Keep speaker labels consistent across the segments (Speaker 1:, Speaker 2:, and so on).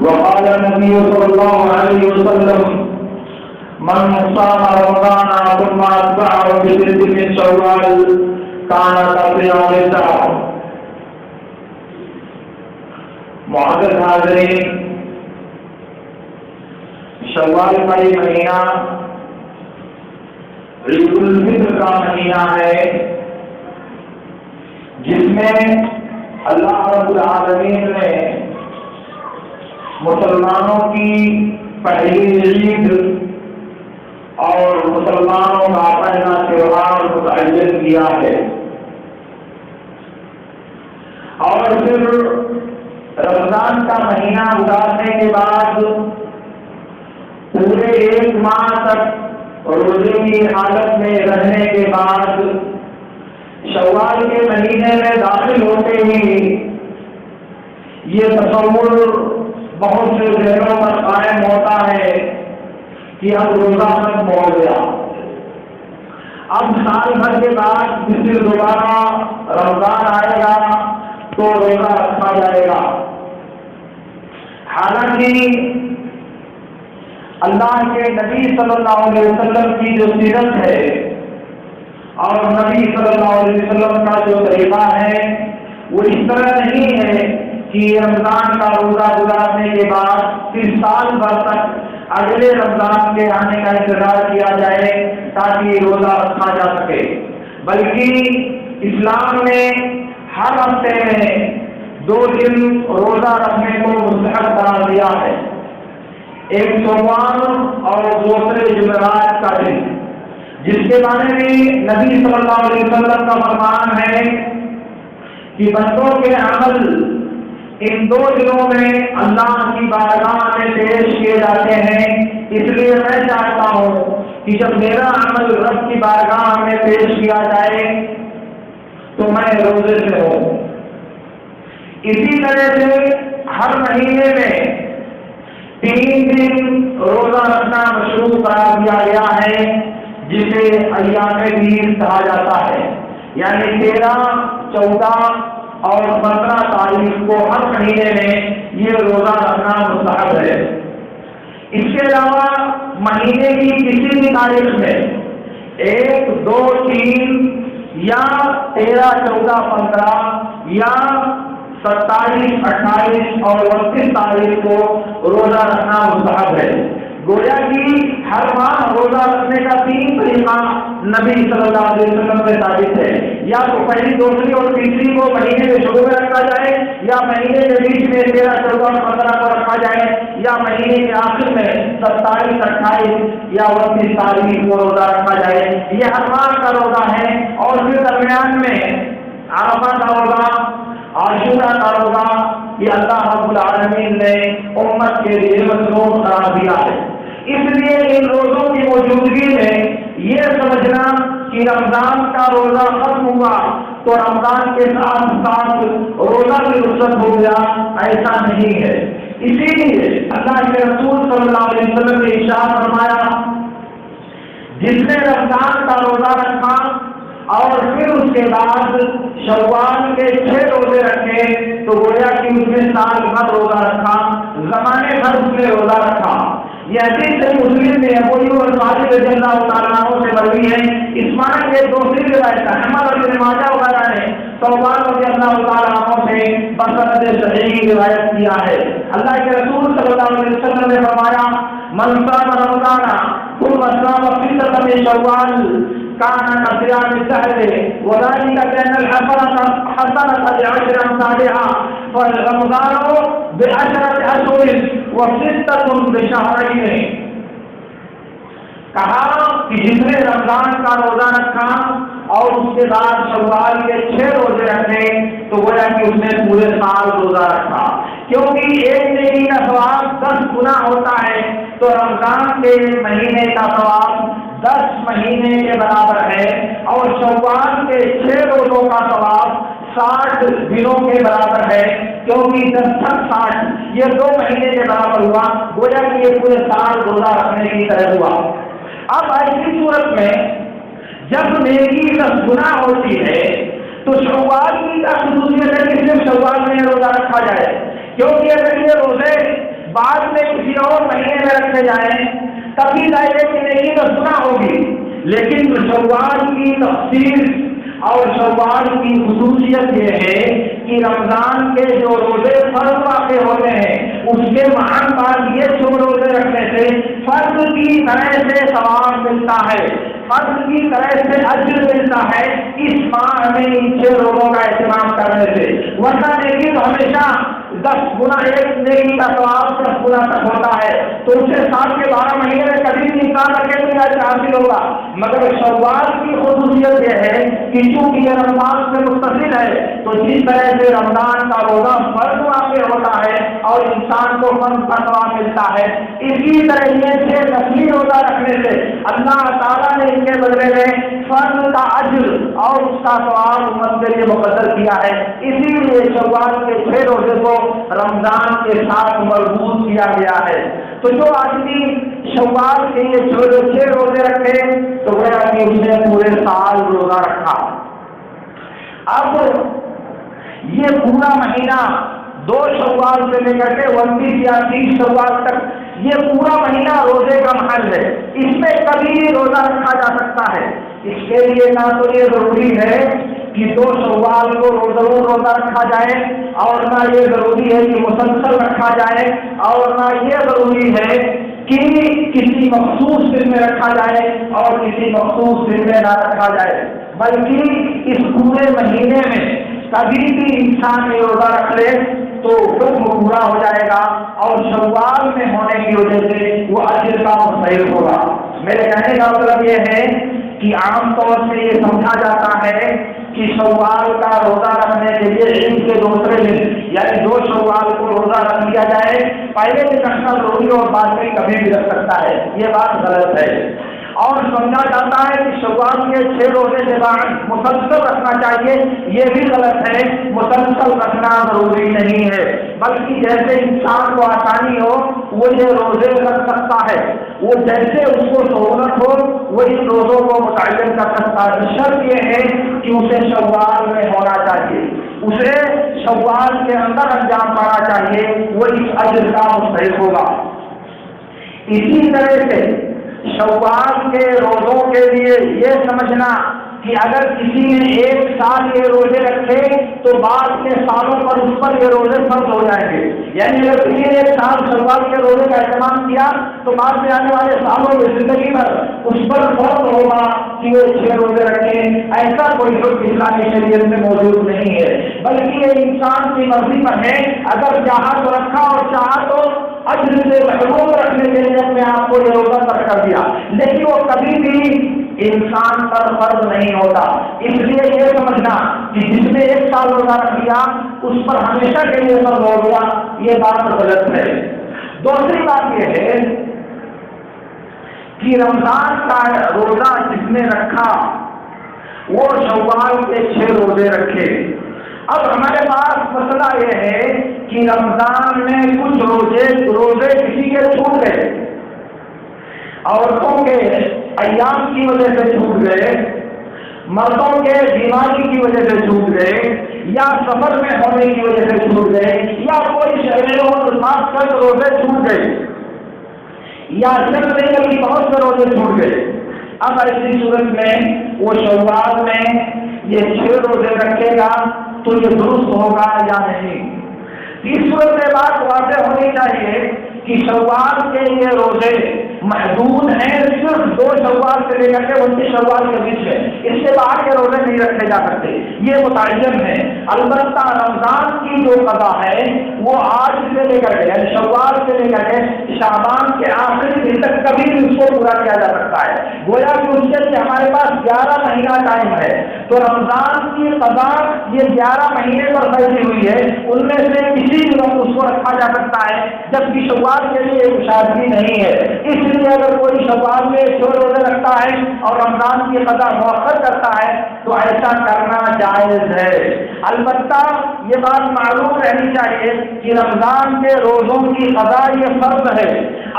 Speaker 1: وقال النبي صلى الله عليه وسلم من صام رمضان ثم اتبعه بست من شوال كان كصيام الدهر. معزز حاضرین، شوال کا یہ مہینہ عید الفطر کا مہینہ ہے، جس میں اللہ رب العالمین نے مسلمانوں کی پہلی عید اور مسلمانوں کا پہلا تہوار متعین کیا ہے، اور پھر رمضان کا مہینہ گزارنے کے بعد پورے 1 ماہ تک روزے کی حالت میں رہنے کے بعد شوال کے مہینے میں داخل ہوتے ہی یہ تصور بہت سے ذہنوں پر قائم ہوتا ہے کہ اب روزہ ختم ہو گیا، اب سال بھر کے بعد پھر دوبارہ رمضان آئے گا تو روزہ رکھا جائے گا۔ حالانکہ اللہ کے نبی صلی اللہ علیہ وسلم کی جو سیرت ہے اور نبی صلی اللہ علیہ وسلم کا جو طریقہ ہے وہ اس طرح نہیں ہے کہ رمضان کا روزہ گزارنے کے بعد پھر سال بھر تک اگلے رمضان کے آنے کا انتظار کیا جائے تاکہ روزہ رکھا جا سکے، بلکہ اسلام نے ہر ہفتے میں 2 دن روزہ رکھنے کو مستحب قرار دیا ہے، ایک سوموار اور دوسرے جمعرات کا دن، جس کے بارے میں نبی صلی اللہ علیہ وسلم کا فرمان ہے کہ بندوں کے عمل ان 2 دنوں میں اللہ کی بارگاہ میں پیش کیے جاتے ہیں، اس لیے میں چاہتا ہوں کہ جب میرا عمل رب کی بارگاہ میں پیش کیا جائے تو میں روزے سے ہوں۔ اسی طرح سے ہر مہینے میں 3 دن روزہ رکھنا مشروع قرار دیا گیا ہے، جسے ایام بیض کہا جاتا ہے، یعنی 13، 14 اور 15 تاریخ کو ہر مہینے میں یہ روزہ رکھنا مستحب ہے۔ اس کے علاوہ مہینے کی کسی بھی تاریخ میں 1، 2، 3 یا 13، 14، 15 یا 27، 28 اور 29 تاریخ کو روزہ رکھنا مستحب ہے۔ گویا کہ ہر ماہ روزہ رکھنے کا 3 طریقہ نبی صلی اللہ علیہ وسلم سے ثابت ہے، یا تو پہلی، دوسری اور تیسری کو مہینے کے شروع میں رکھا جائے، یا مہینے کے بیچ میں 13، 14 اور 15 کو رکھا جائے، یا مہینے کے آخر میں 27، 28 یا 29 تاریخ کو روزہ رکھا جائے۔ یہ ہر ماہ کا روزہ ہے، اور پھر درمیان میں عرفہ کا روزہ، عاشورہ کا روزہ، یہ اللہ رب العالمین نے امت کے لیے مصنوع قرار دیا ہے۔ اس لیے ان روزوں کی موجودگی میں یہ سمجھنا کہ رمضان کا روزہ ختم ہوا تو رمضان کے ساتھ ساتھ روزہ بھی رخصت ہو گیا، ایسا نہیں ہے۔ اسی لیے اللہ کے رسول صلی اللہ علیہ وسلم نے ارشاد فرمایا، جس نے رمضان کا روزہ رکھا اور پھر اس کے بعد شوال کے 6 روزے رکھے تو گویا کہ اس نے سال بھر روزہ رکھا، زمانے بھر اس نے روزہ رکھا۔ یہ حدیث صحیح مسلم میں ابو ایوب انصاری رضی اللہ تعالیٰ عنہ سے مروی ہے۔ اس معنی کے دوسری روایت احمد اور ابن ماجہ وغیرہ نے ثوبان رضی اللہ تعالیٰ عنہ سے بسند صحیح روایت کیا ہے۔ اللہ کے رسول صلی اللہ علیہ وسلم نے فرمایا، من صام رمضان ثم صام 6 من شوال كان كصيام الدهر وذلك بأن الحسنة بعشر أمثالها فالرمضان ب10 أشهر و6 بشهرين۔ کہا کہ جس نے رمضان کا روزہ رکھا اور اس کے بعد شوال کے 6 روزے رکھے تو گویا کہ اس نے پورے سال روزہ رکھا، کیونکہ ایک نیکی کا ثواب 10 گنا ہوتا ہے، تو رمضان کے مہینے کا ثواب 10 مہینے کے برابر ہے، اور شوال کے 6 روزوں کا ثواب 60 دنوں کے برابر ہے، کیونکہ 10 × 60 یہ 2 مہینے کے برابر ہوا، گویا کہ یہ پورے سال روزہ رکھنے کی طرح ہوا۔ اب ایسی صورت میں جب نیکی 10 گنا ہوتی ہے تو شوال کی خصوصیت ہے کہ صرف شوال میں روزہ رکھا جائے، کیونکہ اگر یہ روزے بعد میں کسی اور مہینے میں رکھے جائیں تبھی ظاہر کہ نہیں تو سنا ہوگی، لیکن شوال کی تفسیر اور شوال کی خصوصیت یہ ہے کہ رمضان کے جو روزے فرض واقع ہوتے ہیں اس کے مہان بات یہ جو روزے رکھنے سے فرض کی طرح سے ثواب ملتا ہے، فرض کی طرح سے اجر ملتا ہے اس ماہ میں ان 6 روزوں کا اہتمام کرنے سے، ورنہ نیکی تو ہمیشہ 10 گنا ایک نیکی کا ثواب 10 گنا تک ہوتا ہے، تو اسے سال کے 12 مہینے میں کبھی بھی انسان رکھے تو اجر حاصل ہوگا، مگر شوال کی خصوصیت یہ ہے کہ چونکہ یہ رمضان سے متصل ہے تو جس طرح سے رمضان کا روزہ فرض واقع ہوتا ہے اور انسان کو فرض کا ثواب ملتا ہے، اسی طرح یہ 6 نفلی روزہ رکھنے سے اللہ تعالیٰ نے ان کے بدلے میں فرض کا اجر اور اس کا ثواب امت کے لیے مقرر کیا ہے، اسی لیے شوال کے 6 روزے کو رمضان کے ساتھ مربوط کیا گیا ہے۔ تو جو آدمی شوال کے یہ 6 روزے رکھے تو وہ آدمی اس نے پورے سال روزہ رکھا۔ اب یہ پورا مہینہ 2 شوال سے لے کر کے 29 یا 30 شوال تک یہ پورا مہینہ روزے کا محل ہے، اس میں کبھی بھی روزہ رکھا جا سکتا ہے۔ اس کے لیے نہ تو یہ ضروری ہے کہ 2 شوال کو ضرور روزہ رکھا جائے، اور نہ یہ ضروری ہے کہ مسلسل رکھا جائے، اور نہ یہ ضروری ہے کہ کسی مخصوص دن میں رکھا جائے اور کسی مخصوص دن میں نہ رکھا جائے، بلکہ اس پورے مہینے میں کبھی بھی انسان یہ روزہ رکھ لے تو حکم پورا ہو جائے گا اور شوال میں ہونے کی وجہ سے وہ اجر کا مستحق ہوگا۔ میرے کہنے کا مطلب یہ ہے کہ عام طور سے یہ سمجھا جاتا ہے کہ شوال کا روزہ رکھنے کے لیے عید کے دوسرے دن یعنی 2 شوال کو روزہ رکھ لیا جائے، پہلے دن رکھنا ضروری اور بعد میں کبھی بھی رکھ سکتا ہے، یہ بات غلط ہے۔ اور سمجھا جاتا ہے کہ شوال کے 6 روزے کے بعد مسلسل رکھنا چاہیے، یہ بھی غلط ہے، مسلسل رکھنا ضروری نہیں ہے، بلکہ جیسے انسان کو آسانی ہو وہ یہ روزے رکھ سکتا ہے، وہ جیسے اس کو سہولت ہو وہ ان روزوں کو متعین کر سکتا ہے، شرط یہ ہے کہ اسے شوال میں ہونا چاہیے، اسے شوال کے اندر انجام پانا چاہیے، وہ اس اجر کا مستحق ہوگا۔ اسی طرح سے شوال کے روزوں کے لیے یہ سمجھنا کہ اگر کسی نے 1 سال یہ روزے رکھے تو بعد کے سالوں پر اس پر یہ روزے فرض ہو جائیں گے، یعنی اگر کسی نے 1 سال شوال کے روزے کا اہتمام کیا تو بعد میں آنے والے سالوں میں زندگی پر اس پر فرض ہوگا کہ وہ 6 روزے رکھے، ایسا کوئی حکم اسلامی شریعت میں موجود نہیں ہے، بلکہ یہ انسان کی مرضی پر ہے، اگر چاہا تو رکھا اور چاہا تو اجر سے محروم رکھنے کے لیے اپنے آپ کو یہ روزہ ترک کر دیا، لیکن وہ کبھی بھی انسان پر فرض نہیں ہوتا۔ اس لیے یہ سمجھنا کہ جس نے 1 سال روزہ رکھ لیا اس پر ہمیشہ کے لیے فرض ہو گیا، یہ بات غلط ہے۔ دوسری بات یہ ہے کہ رمضان کا روزہ جس نے رکھا وہ شوال کے 6 روزے رکھے۔ اب ہمارے پاس مسئلہ یہ ہے کہ رمضان میں کچھ روزے کسی کے چھوٹ گئے، عورتوں کے ایام کی وجہ سے چھوٹ گئے، مردوں کے بیماری کی وجہ سے چھوٹ گئے، یا سفر میں ہونے کی وجہ سے چھوٹ گئے، یا کوئی شہریوں اور خاص کر روزے چھوٹ گئے، یا صرف نہیں بہت سے روزے چھوٹ گئے۔ اب ایسی صورت میں وہ شوال میں یہ 6 روزے رکھے گا تو یہ درست ہوگا یا نہیں؟ اس صورت میں بات واضح ہونی چاہیے کہ شوال کے یہ روزے محدود ہیں، صرف 2 شوال سے لے کر کے 29 شوال کے بیچ میں، اس سے باہر کے روزے نہیں رکھے جا سکتے، یہ متعین ہے۔ البتہ رمضان کی جو قضا ہے وہ آج سے لے کر کے یعنی شوال سے لے کر کے شعبان کے آخری دن تک کبھی بھی اس کو پورا کیا جا سکتا ہے، گویا کہ اس کے لیے ہمارے پاس 11 مہینہ ٹائم ہے، تو رمضان کی قضا یہ 11 مہینے پر پھیلی ہوئی ہے، ان میں سے کسی بھی وقت اس کو رکھا جا سکتا ہے، جبکہ شوال کے لیے شادی نہیں ہے۔ اس لیے اگر کوئی شوال میں 6 روزے رکھتا ہے اور رمضان کی قضا مؤخر کرتا ہے تو ایسا کرنا جائز ہے۔ البتہ یہ بات معلوم رہنی چاہیے کہ رمضان کے روزوں کی قضا یہ فرض ہے۔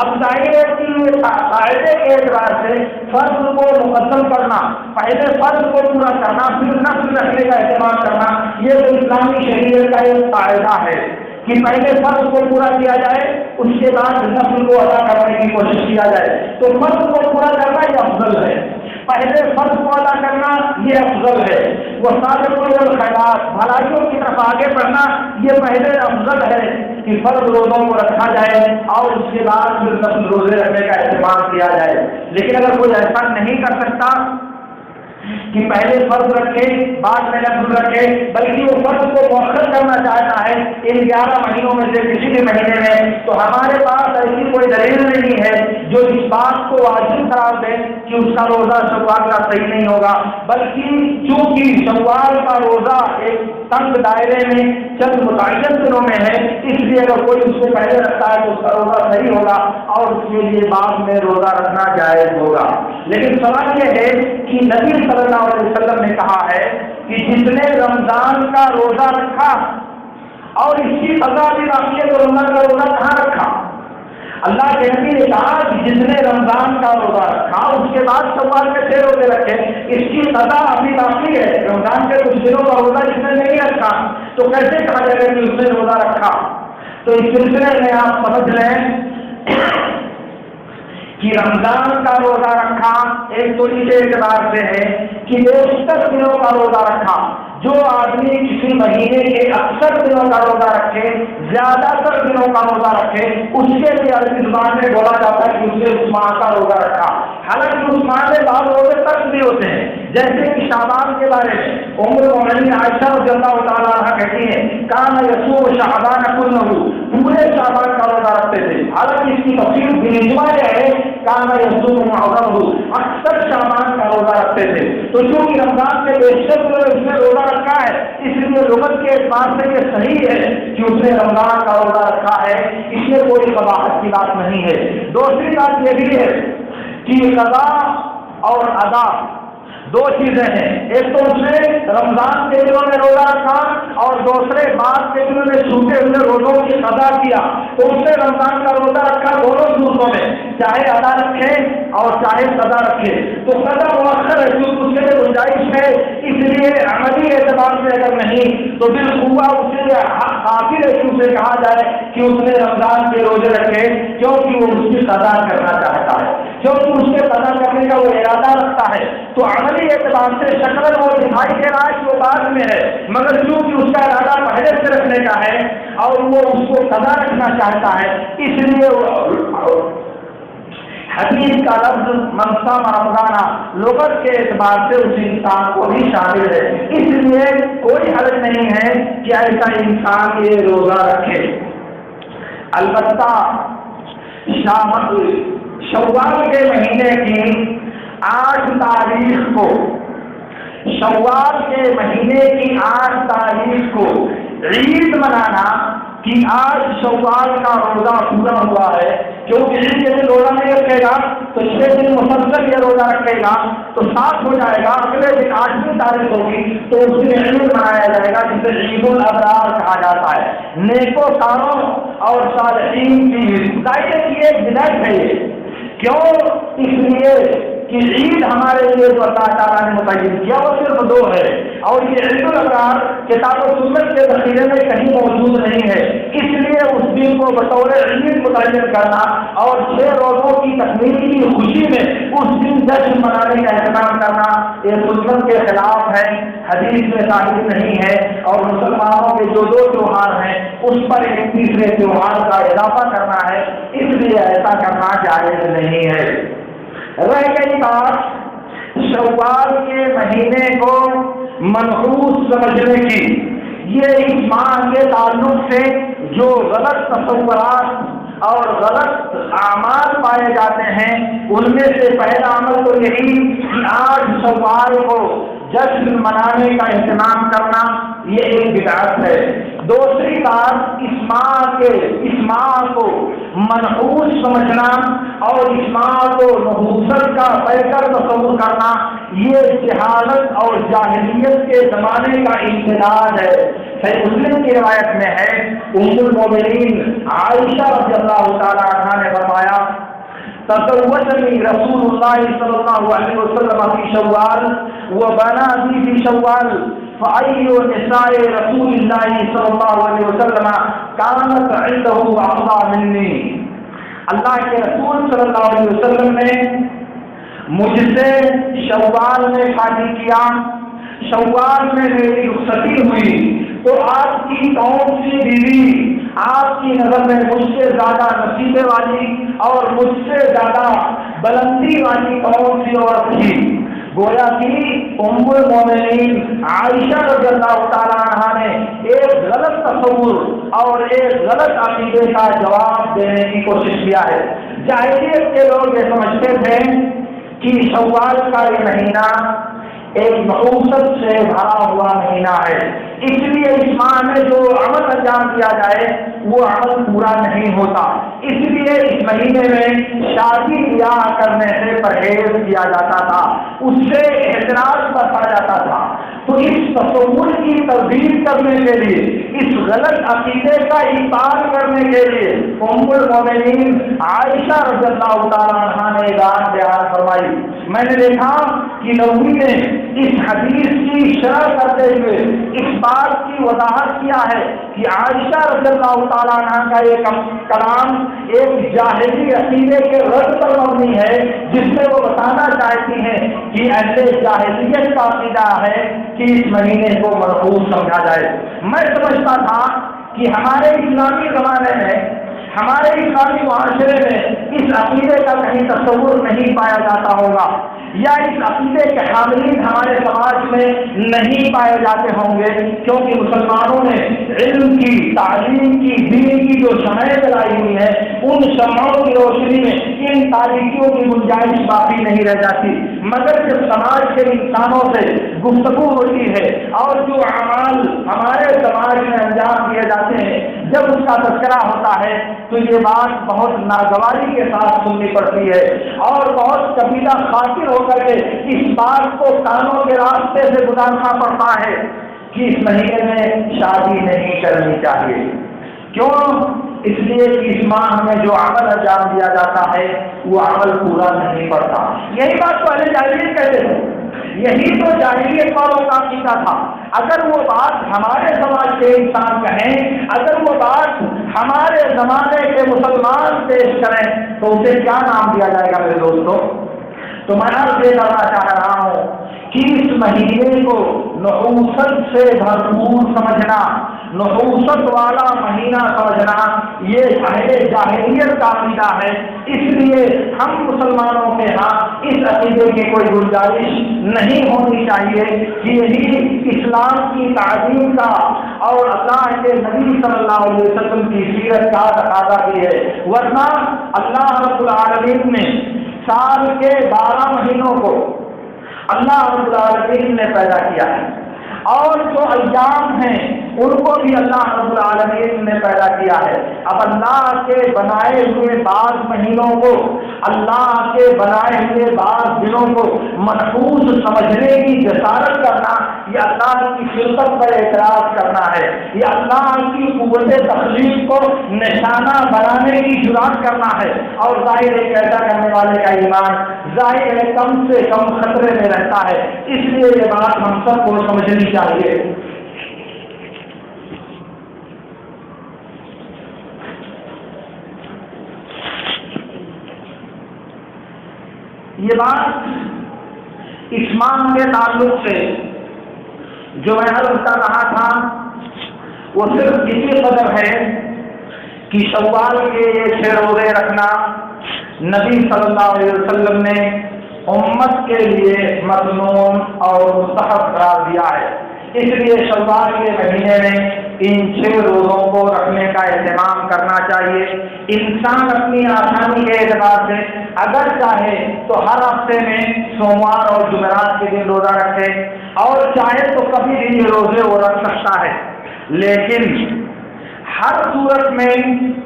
Speaker 1: اب ظاہر ہے کہ قاعدے کے اعتبار سے فرض کو مقدم کرنا، پہلے فرض کو پورا کرنا، پھر نفل رکھنے کا اہتمام کرنا، یہ تو اسلامی شریعت کا ایک قاعدہ ہے کہ پہلے فرض کو پورا کیا جائے، اس کے بعد نفل کو ادا کرنے کی کوشش کیا جائے، تو فرض کو پورا کرنا یہ افضل ہے، پہلے فرض کو ادا کرنا یہ افضل ہے، وہ سابقون الخیرات بھلائیوں کی طرف آگے بڑھنا یہ پہلے افضل ہے کہ فرض روزوں کو رکھا جائے اور اس کے بعد پھر نفل روزے رکھنے کا اہتمام کیا جائے۔ لیکن اگر کوئی ایسا نہیں کر سکتا کہ پہلے فرض رکھے بعد میں نفل رکھے، بلکہ وہ فرض کو مؤخر کرنا چاہتا ہے ان 11 مہینوں میں سے کسی بھی مہینے میں، تو ہمارے پاس ایسی کوئی دلیل نہیں ہے جو اس بات کو واجب قرار دے کہ اس کا روزہ شوال کا صحیح نہیں ہوگا، بلکہ چونکہ شوال کا روزہ ایک تنگ دائرے میں چند متعین دنوں میں ہے، اس لیے اگر کوئی اس کو پہلے رکھتا ہے تو اس کا روزہ صحیح ہوگا اور اس کے لیے بعد میں روزہ رکھنا جائز ہوگا۔ لیکن سوال یہ ہے کہ نبی صلی اللہ علیہ وسلم نے کہا ہے کہ جس نے رمضان کا روزہ رکھا اور اس کی سزا بھی باقی ہے تو رمضان کا روزہ کہاں رکھا؟ اللہ کے نبی نے کہا کہ جس نے رمضان کا روزہ رکھا اس کے بعد شوال میں 6 روزے رکھے، اس کی سزا ابھی باقی ہے، رمضان کے کچھ دنوں کا روزہ جس نے نہیں رکھا تو کیسے کہا جائے گا کہ اس نے روزہ رکھا؟ تو اس سلسلے میں آپ سمجھ لیں کہ رمضان کا روزہ رکھا ایک تو اس اعتبار سے ہے کہ بیشتر دنوں کا روزہ رکھا، جو آدمی کسی مہینے کے اکثر دنوں کا روزہ رکھے، زیادہ تر دنوں کا روزہ رکھے، اس کے لیے عربی زبان میں بولا جاتا ہے کہ اس نے اس ماہ کا روزہ رکھا۔ حالانکہ اس ماہ میں بعض روزے تک بھی ہوتے ہیں، جیسے کہ شعبان کے بارے میں ام المؤمنین عائشہ رضی اللہ تعالیٰ عنہ کہتی ہیں کان یصوم شعبان کلہ، پورے شعبان کا روزہ رکھتے تھے، حالانکہ اس کی تفصیل بنجوا ہے کان یصوم معظمہ، اکثر شعبان کا روزہ رکھتے تھے۔ تو چونکہ رمضان کے بیشتر اس نے روزہ رکھا ہے، اس لیے لغت کے اعتبار سے یہ صحیح ہے کہ اس نے رمضان کا روزہ رکھا ہے، اس میں کوئی قباحت کی بات نہیں ہے۔ دوسری بات یہ بھی ہے کہ قضا اور ادا دو چیزیں ہیں، ایک تو اس نے رمضان کے دنوں میں روزہ رکھا اور دوسرے بعد کے دنوں میں چھوٹے ہوئے روزوں کی قضا کیا، تو اس نے رمضان کا روزہ رکھا دونوں صورتوں میں، چاہے ادا رکھے اور چاہے قضا رکھے، تو قضا مؤخر ہے کیونکہ اس کے لیے گنجائش ہے، اس لیے عملی اعتبار سے اگر نہیں تو بالخوا اس کے لیے کافی ہے سے کہا جائے کہ اس نے رمضان کے روزے رکھے کیونکہ وہ اس کی قضا کرنا چاہتا ہے، کیونکہ اس کے قضا کرنے کا وہ ارادہ رکھتا ہے، تو عملی اعتبار سے شکل وہ دکھائی دے رہا ہے کہ وہ بعد میں ہے، مگر چونکہ اس کا ارادہ پہلے سے رکھنے کا ہے اور وہ اس کو قضا رکھنا چاہتا ہے، اس لیے حدیث کا لفظ من صام رمضان لغت کے اعتبار سے اس انسان کو بھی شامل ہے، اس لیے کوئی حرج نہیں ہے کہ ایسا انسان یہ روزہ رکھے۔ البتہ شوال کے مہینے کی 8 تاریخ کو، شوال کے مہینے کی 8 تاریخ کو عید منانا کہ آج شوال کا روزہ پورا ہوا ہے، کیونکہ عید کے دن روزہ نہیں رکھے گا تو 6 دن مسلسل یہ روزہ رکھے گا تو 7 ہو جائے گا، اگلے دن 8ویں تاریخ ہوگی تو اس دن عید منایا جائے گا جسے عید الابرار کہا جاتا ہے، نیکوکاروں اور صالحین کی عید۔ ظاہر ہے کہ ایک بدعت ہے یہ، کیوں؟ اس لیے کہ عید ہمارے لیے جو اللہ تعالیٰ نے متعین کیا وہ صرف 2 ہے، اور یہ عید الابرار کتاب و سنت کے ذخیرے میں کہیں موجود نہیں ہے، اس لیے اس دن کو بطور عید متعین کرنا اور 6 روزوں کی تکمیل کی خوشی میں اس دن جشن منانے کا اہتمام کرنا یہ سنت کے خلاف ہے، حدیث میں ثابت نہیں ہے، اور مسلمانوں کے جو 2 تیوہار ہیں اس پر ایک تیسرے تیوہار کا اضافہ کرنا ہے، اس لیے ایسا کرنا جائز نہیں ہے۔ رہ گئی بات شوال کے مہینے کو منحوس سمجھنے کی، یہ اس ماہ کے تعلق سے جو غلط تصورات اور غلط اعمال پائے جاتے ہیں ان میں سے پہلا عمل تو یہی کہ 8 شوال کو جشن منانے کا اہتمام کرنا یہ ایک بدعت ہے۔ دوسری بات اس ماہ کو منحوس سمجھنا اور اس ماہ کو نحوست کا بہتر تصور کرنا یہ جہالت اور جاہلیت کے زمانے کا امتداد ہے۔ صحیح مسلم کی روایت میں ہے ام المؤمنین عائشہ رضی اللہ تعالیٰ عنہ نے فرمایا تزوجني رسول الله صلى الله عليه وسلم في شوال وبنى بي في شوال فأي نساء رسول الله صلى الله عليه وسلم كانت عنده أفضل مني. اللہ کے رسول صلی اللہ علیہ وسلم نے مجھ سے شوال میں شادی کیا. شوال میں میری رخصتی ہوئی تو آپ کی کون سی بیوی آپ کی نظر میں مجھ سے زیادہ نصیبے والی اور مجھ سے زیادہ بلندی والی کون سی عورت تھی؟ گویا کہ ام المومنین عائشہ رضی اللہ تعالیٰ عنہا نے ایک غلط تصور اور ایک غلط عقیدے کا جواب دینے کی کوشش کیا ہے. جاہلیت کے لوگ یہ سمجھتے تھے کہ شوال کا یہ مہینہ ایک نحوست سے بھرا ہوا مہینہ ہے، اس لیے اس ماہ میں جو عمل انجام کیا جائے وہ عمل پورا نہیں ہوتا، اس لیے اس مہینے میں شادی بیاہ کرنے سے پرہیز کیا جاتا تھا، اس سے احتراز برتا جاتا تھا. تو اس تصور کی تبدیل کرنے کے لیے، اس غلط عقیدے کا ابطال کرنے کے لیے ام المومنین عائشہ رضی اللہ تعالیٰ عنہا نے بات بیان فرمائی. میں نے دیکھا کہ نبوی نے اس حدیث کی شرح کرتے ہوئے اس بات کی وضاحت کیا ہے کہ عائشہ رضی اللہ تعالیٰ عنہ کا یہ کلام ایک جاہلی عقیدے کے رد پر مبنی ہے، جس میں وہ بتانا چاہتی ہیں کہ ایسے جاہلیت کا عقیدہ ہے کہ اس مہینے کو منحوس سمجھا جائے. میں سمجھتا تھا کہ ہمارے اسلامی زمانے میں، ہمارے اسلامی معاشرے میں اس عقیدے کا کہیں تصور نہیں پایا جاتا ہوگا، یا اس عقیدے کے حاملین ہمارے سماج میں نہیں پائے جاتے ہوں گے، کیونکہ مسلمانوں نے علم کی، تعلیم کی، دین کی جو شمعیں جلائی ہوئی ہیں ان شمعوں کی روشنی میں ان تاریکیوں کی گنجائش باقی نہیں رہ جاتی. مگر جب سماج کے انسانوں سے گفتگو ہوتی ہے اور جو اعمال ہمارے سماج میں انجام دیے جاتے ہیں جب اس کا تذکرہ ہوتا ہے تو یہ بات بہت ناگواری کے ساتھ سننی پڑتی ہے اور بہت قبیلہ خاطر ہو کر کے اس بات کو کانوں کے راستے سے گزارنا پڑتا ہے کہ اس مہینے میں شادی نہیں کرنی چاہیے. کیوں؟ اس لیے کہ اس ماہ میں جو عمل انجام دیا جاتا ہے وہ عمل پورا نہیں پڑتا. یہی بات تو اہل جاہلیت کہتے تھے، یہی تو جاہلیت والوں کا عقیدہ تھا. اگر وہ بات ہمارے سماج کے انسان کہیں، اگر وہ بات ہمارے زمانے کے مسلمان پیش کریں تو اسے کیا نام دیا جائے گا میرے دوستوں؟ تو میں عرض یہ کرنا چاہ رہا ہوں کہ اس مہینے کو نحوست سے بھرپور سمجھنا، نحوست والا مہینہ سمجھنا، یہ اہل جاہلیت کا عقیدہ ہے. اس لیے ہم مسلمانوں کے ہاں اس عقیدے کی کوئی گنجائش نہیں ہونی چاہیے کہ یہی اسلام کی تعلیم کا اور اللہ کے نبی صلی اللہ علیہ وسلم کی سیرت کا تقاضا بھی ہے. ورنہ اللہ رب العالمین نے سال کے 12 مہینوں کو اللہ رب العالمین نے پیدا کیا ہے، اور جو ایام ہیں ان کو بھی اللہ رب العالمین نے پیدا کیا ہے. اب اللہ کے بنائے ہوئے بعض مہینوں کو، اللہ کے بنائے ہوئے بعض دنوں کو منحوس سمجھنے کی جسارت کرنا، یہ اللہ کی فطرت پر اعتراض کرنا ہے، یہ اللہ کی قوت تخلیق کو نشانہ بنانے کی جرات کرنا ہے. اور ظاہر ہے ایسا کرنے والے کا ایمان ظاہر ہے کم سے کم خطرے میں رہتا ہے. اس لیے یہ بات ہم سب کو سمجھنی چاہیے. یہ بات اس ماہ کے تعلق سے جو میں عرض کر رہا تھا وہ صرف اسی قدر ہے کہ شوال کے یہ 6 روزے رکھنا نبی صلی اللہ علیہ وسلم نے امت کے لیے مصنون اور مستحب قرار دیا ہے. اس لیے شوال کے مہینے میں ان 6 روزوں کو رکھنے کا اہتمام کرنا چاہیے. انسان اپنی آسانی کے اعتبار سے اگر چاہے تو ہر ہفتے میں سوموار اور جمعرات کے دن روزہ رکھے، اور چاہے تو کبھی بھی یہ روزے وہ رکھ سکتا ہے، لیکن ہر صورت میں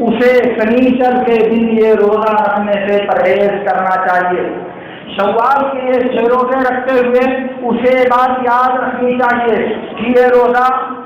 Speaker 1: اسے شنیچر کے دن یہ روزہ رکھنے سے پرہیز کرنا چاہیے. شوال کے 6 روزے رکھتے ہوئے اسے بات یاد رکھنی چاہیے کہ یہ روزہ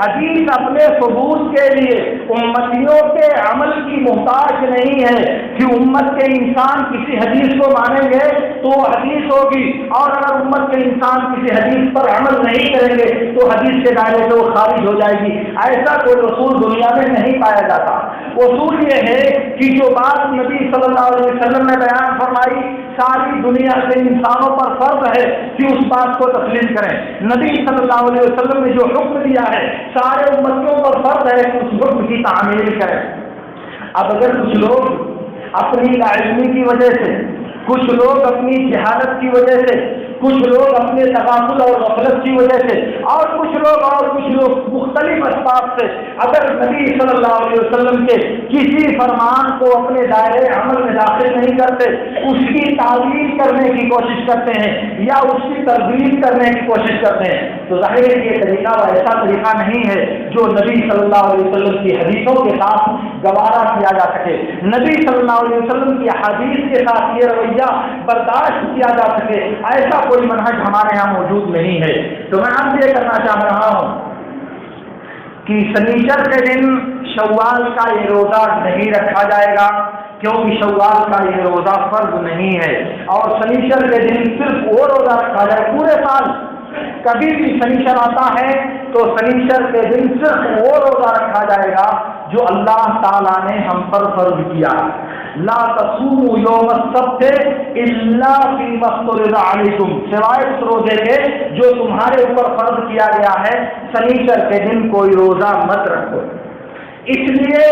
Speaker 1: حدیث اپنے ثبوت کے لیے امتیوں کے عمل کی محتاج نہیں ہے کہ امت کے انسان کسی حدیث کو مانیں گے تو وہ حدیث ہوگی، اور اگر امت کے انسان کسی حدیث پر عمل نہیں کریں گے تو حدیث کے دائرے سے وہ خارج ہو جائے گی۔ ایسا کوئی اصول دنیا میں نہیں پایا جاتا۔ اصول یہ ہے کہ جو بات نبی صلی اللہ علیہ وسلم نے بیان فرمائی، ساری دنیا سے انسانوں پر فرض ہے کہ اس بات کو تسلیم کریں۔ نبی صلی اللہ علیہ وسلم نے جو حکم دیا ہے سارے امتیوں پر فرض ہے کہ اس حکم کی تعمیل کریں۔ اب اگر کچھ لوگ اپنی لاعلمی کی وجہ سے، کچھ لوگ اپنی جہالت کی وجہ سے، کچھ لوگ اپنے تغافل اور غفلت کی وجہ سے، اور کچھ لوگ مختلف اسباب سے اگر نبی صلی اللہ علیہ وسلم کے کسی فرمان کو اپنے دائرے عمل میں داخل نہیں کرتے، اس کی تعویل کرنے کی کوشش کرتے ہیں یا اس کی تردید کرنے کی کوشش کرتے ہیں، تو ظاہر ہے یہ طریقہ ایسا طریقہ نہیں ہے جو نبی صلی اللہ علیہ وسلم کی حدیثوں کے ساتھ گوارا کیا جا سکے، نبی صلی اللہ علیہ وسلم کی حدیث کے ساتھ یہ رویہ برداشت کیا جا سکے، ایسا کوئی منہج ہمارے ہاں موجود نہیں ہے۔ تو میں آپ سے یہ کرنا چاہ رہا ہوں کہ سنیچر کے دن شوال کا یہ روزہ نہیں رکھا جائے گا، کیونکہ شوال کا یہ روزہ فرض نہیں ہے، اور سنیچر کے دن صرف وہ روزہ رکھا جائے پورے سال۔ کبھی بھی سنیچر آتا ہے تو سنیچر کے دن صرف وہ روزہ رکھا جائے گا جو اللہ تعالیٰ نے ہم پر فرض کیا۔ لا تصوموا یوم السبت الا فیما افترض علیکم، سوائے اس روزے کے جو تمہارے اوپر فرض کیا گیا ہے، سنیچر کے دن کوئی روزہ مت رکھو۔ اس لیے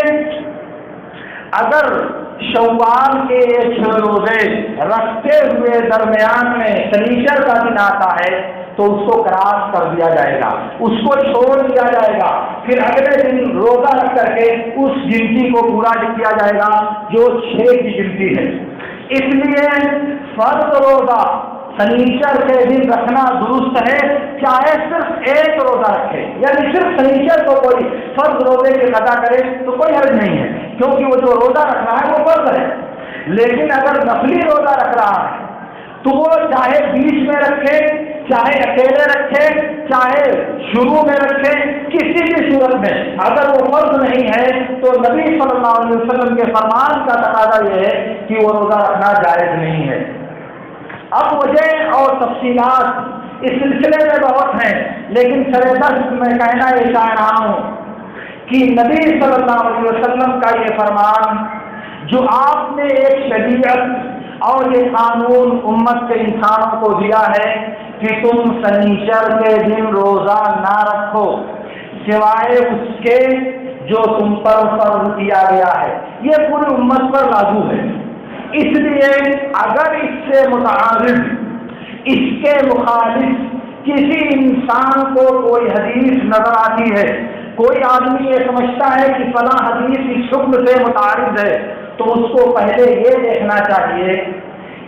Speaker 1: اگر شوال کے 6 روزے رکھتے ہوئے درمیان میں سنیچر کا دن آتا ہے تو اس کو کراس کر دیا جائے گا، اس کو چھوڑ دیا جائے گا، پھر اگلے دن روزہ رکھ کر کے اس گنتی کو پورا کیا جائے گا جو 6 کی گنتی ہے۔ اس لیے فرض روزہ سنیچر کے دن رکھنا درست ہے، چاہے صرف ایک روزہ رکھے، یعنی صرف سنیچر کو کوئی فرض روزے کی قضا کرے تو کوئی حرج نہیں ہے، کیونکہ وہ جو روزہ رکھ رہا ہے وہ فرض ہے۔ لیکن اگر نفلی روزہ رکھ رہا ہے تو وہ چاہے بیچ میں رکھے، چاہے اکیلے رکھے، چاہے شروع میں رکھے، کسی بھی صورت میں اگر وہ فرض نہیں ہے تو نبی صلی اللہ علیہ وسلم کے فرمان کا تقاضا یہ ہے کہ وہ روزہ رکھنا جائز نہیں ہے۔ اب وجہ اور تفصیلات اس سلسلے میں بہت ہیں، لیکن سربراہ میں کہنا یہ چاہ رہا ہوں کہ نبی صلی اللہ علیہ وسلم کا یہ فرمان جو آپ نے ایک شریعت اور یہ قانون امت کے انسانوں کو دیا ہے کہ تم سنیچر کے دن روزہ نہ رکھو سوائے اس کے جو تم پر فرض کیا گیا ہے، یہ پوری امت پر لاگو ہے۔ اس لیے اگر اس سے متعارض، اس کے مخالف کسی انسان کو کوئی حدیث نظر آتی ہے، کوئی آدمی یہ سمجھتا ہے کہ فلاں حدیث اس حکم سے متعارض ہے، تو اس کو پہلے یہ دیکھنا چاہیے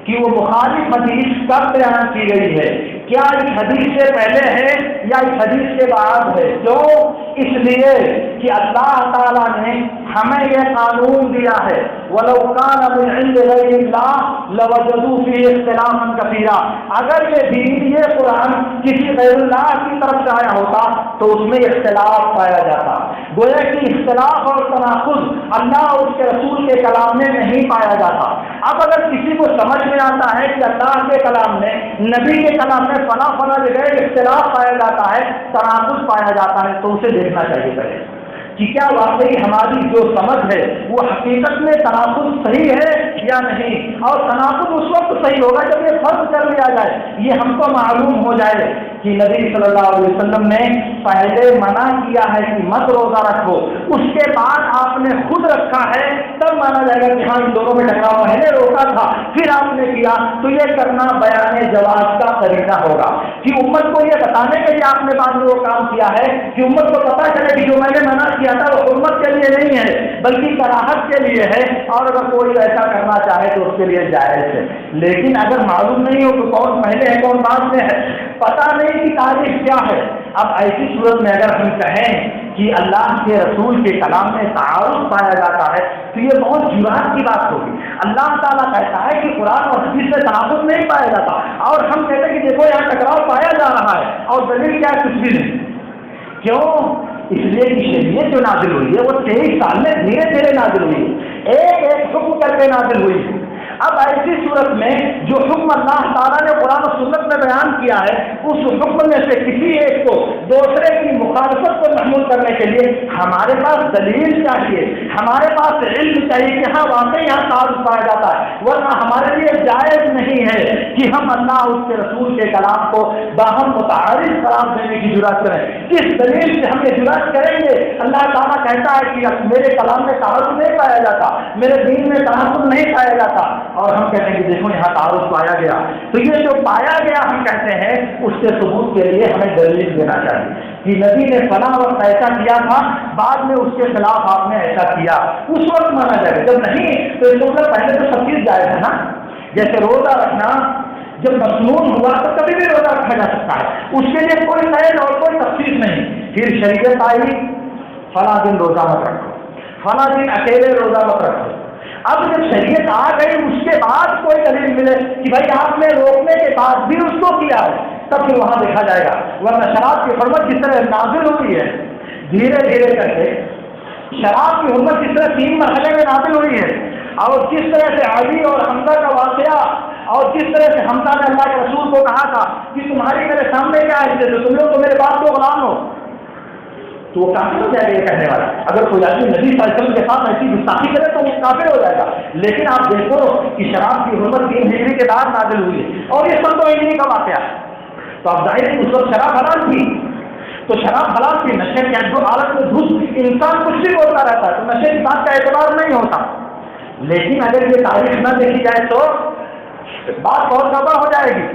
Speaker 1: کہ وہ مخالف حدیث کب بیان کی گئی ہے، کیا اس حدیث سے پہلے ہے یا اس حدیث کے بعد ہے؟ کیوں؟ اس لیے کہ اللہ تعالیٰ نے ہمیں یہ قانون دیا ہے وَلَوْ كَانَ مِنْ عِنْدِ غَيْرِ اللَّهِ لَوَجَدُوا فِيهِ اخْتِلَافًا كَثِيرًا، اگر یہ قرآن کسی غیر اللہ کی طرف سے آیا ہوتا تو اس میں اختلاف پایا جاتا، گویا کہ اختلاف اور تناقض اللہ اور اس کے رسول کے کلام میں نہیں پایا جاتا۔ اب اگر کسی کو سمجھ میں آتا ہے کہ اللہ کے کلام میں، نبی کے کلام میں فلاں فلاں جگہ اختلاف پایا جاتا ہے، تناقض پایا جاتا ہے، تو اسے دیکھنا چاہیے پہلے کہ کیا واقعی ہماری جو سمجھ ہے وہ حقیقت میں تناقض صحیح ہے یا نہیں، اور تناقض اس وقت صحیح ہوگا جب یہ فرض کر لیا جائے، یہ ہم کو معلوم ہو جائے کہ نبی صلی اللہ علیہ وسلم نے پہلے منع کیا ہے کہ مت روزہ رکھو، اس کے بعد آپ نے خود رکھا ہے، تب مانا جائے گا کہ ہاں ان دونوں میں ٹکراؤ، پہلے روکا تھا پھر آپ نے کیا، تو یہ کرنا بیان جواز کا طریقہ ہوگا کہ امت کو یہ بتانے کے لیے آپ نے بعد میں وہ کام کیا ہے کہ امت کو پتہ چلے کہ جو میں نے منع کیا تھا وہ حرمت کے لیے نہیں ہے بلکہ کراہت کے لیے ہے، اور اگر کوئی ایسا کرنا چاہے تو اس کے لیے جائز ہے۔ لیکن اگر معلوم نہیں ہو کہ کون پہلے ہے کون بعد میں ہے، پتہ نہیں کہ تاریخ کیا ہے، اب ایسی صورت میں اگر ہم کہیں کہ اللہ کے رسول کے کلام میں تعارض پایا جاتا ہے تو یہ بہت جرات کی بات ہوگی۔ اللہ تعالیٰ کہتا ہے کہ قرآن اور حدیث میں تعارض نہیں پایا جاتا، اور ہم کہتے ہیں کہ دیکھو یہاں ٹکراؤ پایا جا رہا ہے اور دلیل کیا کچھ بھی نہیں۔ کیوں؟ اس لیے کہ شریعت جو نازل ہوئی ہے وہ 23 سال میں دھیرے دھیرے نازل ہوئی ہے، ایک ایک حکم کر کے نازل ہوئی ہے۔ اب ایسی صورت میں جو حکم اللہ تعالیٰ نے قرآن و سنت میں بیان کیا ہے، اس حکم میں سے کسی ایک کو دوسرے کی مخالفت کو محمول کرنے کے لیے ہمارے پاس دلیل چاہیے، ہمارے پاس علم چاہیے کہ ہاں واقعی یہاں تعارف پایا جاتا ہے، ورنہ ہمارے لیے جائز نہیں ہے کہ ہم اللہ اس کے رسول کے کلام کو باہم متعارف قرار دینے کی جرات کریں۔ کس دلیل سے ہم یہ جرات کریں گے؟ اللہ تعالیٰ کہتا ہے کہ میرے کلام میں تعارف نہیں پایا جاتا، میرے دین میں تعارف نہیں پایا جاتا، اور ہم کہتے ہیں کہ دیکھو یہاں تعارف پایا گیا۔ تو یہ جو پایا گیا ہم کہتے ہیں اس کے ثبوت کے لیے ہمیں دلیل دینا چاہیے کہ نبی نے فلاں وقت ایسا کیا تھا، بعد میں اس کے خلاف آپ نے ایسا کیا، اس وقت مانا جائے گا۔ جب نہیں تو اس وقت پہلے تو سب چیز جائز ہے نا، جیسے روزہ رکھنا جب مصنون ہوا تو کبھی بھی روزہ رکھا جا سکتا ہے، اس کے لیے کوئی قید اور کوئی تفصیل نہیں۔ پھر شریعت آئی فلاں دن روزہ مت رکھو، فلاں دن اکیلے روزہ مت رکھو۔ اب جب شریعت آ گئی اس کے بعد کوئی دلیل ملے کہ بھائی آپ نے روکنے کے بعد بھی اس کو کیا ہے، تب پھر وہاں دیکھا جائے گا۔ ورنہ شراب کی حرمت جس طرح نازل ہوئی ہے دھیرے دھیرے کر کے، شراب کی حرمت جس طرح 3 مرحلے میں نازل ہوئی ہے، اور جس طرح سے علی اور حمزہ کا واقعہ، اور جس طرح سے حمزہ نے اللہ کے رسول کو کہا تھا کہ تمہاری میرے سامنے کیا ہے، تم لوگ تو میرے باپ کو غلام ہو، تو وہ کافر ہو جائے گا یہ کہنے والا۔ اگر کوئی آدمی نبی صلی اللہ علیہ وسلم کے ساتھ ایسی گستاخی کرے تو وہ کافر ہو جائے گا۔ لیکن آپ دیکھو کہ شراب کی حرمت 3 ہجری کے بعد نازل ہوئی ہے، اور یہ 7 ہجری کا واقعہ ہے، تو اب ظاہر اس وقت شراب حلال تھی، تو شراب حلال کی نشے کی جو حالت میں گھس انسان کچھ بھی بولتا رہتا ہے تو نشے کی بات کا اعتبار نہیں ہوتا۔ لیکن اگر یہ تاریخ نہ دیکھی جائے تو بات بہت تباہ ہو جائے گی،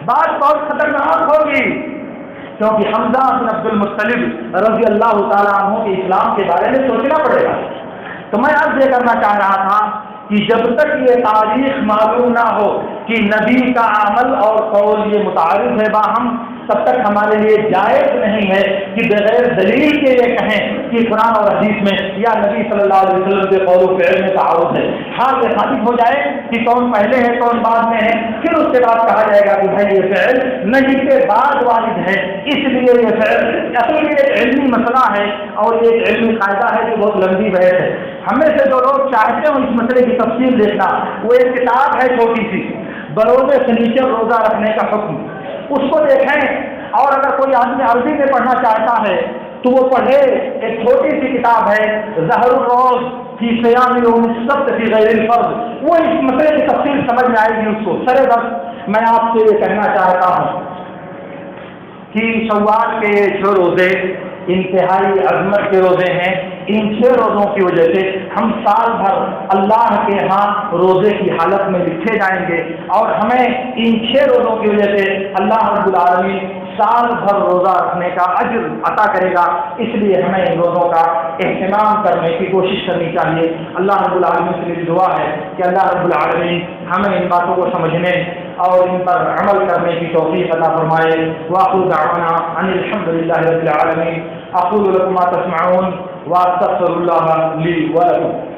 Speaker 1: بات بہت خطرناک ہوگی، کیونکہ حمزہ بن عبد المطلب رضی اللہ تعالیٰ عنہ کے اسلام کے بارے میں سوچنا پڑے گا۔ تو میں عرض یہ کرنا چاہ رہا تھا کہ جب تک یہ تاریخ معلوم نہ ہو کہ نبی کا عمل اور قول یہ متعارف ہے باہم، تب تک ہمارے لیے جائز نہیں ہے کہ بغیر دلیل کے یہ کہیں کہ قرآن اور حدیث میں یا نبی صلی اللہ علیہ وسلم کے قول و فعل میں تعارف ہے۔ حال یہ ثابت ہو جائے کہ کون پہلے ہے کون بعد میں ہے، پھر اس کے بعد کہا جائے گا کہ بھائی یہ فعل نبی کے بعد وارد ہے، اس لیے یہ فعل اصل میں ایک علمی مسئلہ ہے اور یہ ایک علمی قاعدہ ہے جو بہت لمبی بحث ہے۔ ہم میں سے جو لوگ چاہتے ہوں اس مسئلے کی تفصیل دیکھنا، وہ ایک کتاب ہے چھوٹی سی، بروز سنیچر روزہ رکھنے کا حکم، اس کو دیکھیں، اور اگر کوئی آدمی عربی میں پڑھنا چاہتا ہے تو وہ پڑھے۔ ایک چھوٹی سی کتاب ہے ظہر الروز فی صیام یوم السبت فی غیر الفرض، وہ اس مسئلے کی تفصیل سمجھ میں آئے گی اس کو۔ سر بس میں آپ سے یہ کہنا چاہتا ہوں کہ شوال کے 6 روزے انتہائی عظمت کے روزے ہیں۔ ان 6 روزوں کی وجہ سے ہم سال بھر اللہ کے ہاں روزے کی حالت میں لکھے جائیں گے، اور ہمیں ان 6 روزوں کی وجہ سے اللہ رب العالمین سال بھر روزہ رکھنے کا اجر عطا کرے گا۔ اس لیے ہمیں ان روزوں کا اہتمام کرنے کی کوشش کرنی چاہیے۔ اللہ رب العالمین سے میری دعا ہے کہ اللہ رب العالمین ہمیں ان باتوں کو سمجھنے اور ان پر عمل کرنے کی توفیق عطا فرمائے۔ وآخر دعوانا ان الحمد للہ رب العالمین۔ اقول لكم ما تسمعون واستغفر الله لي ولكم۔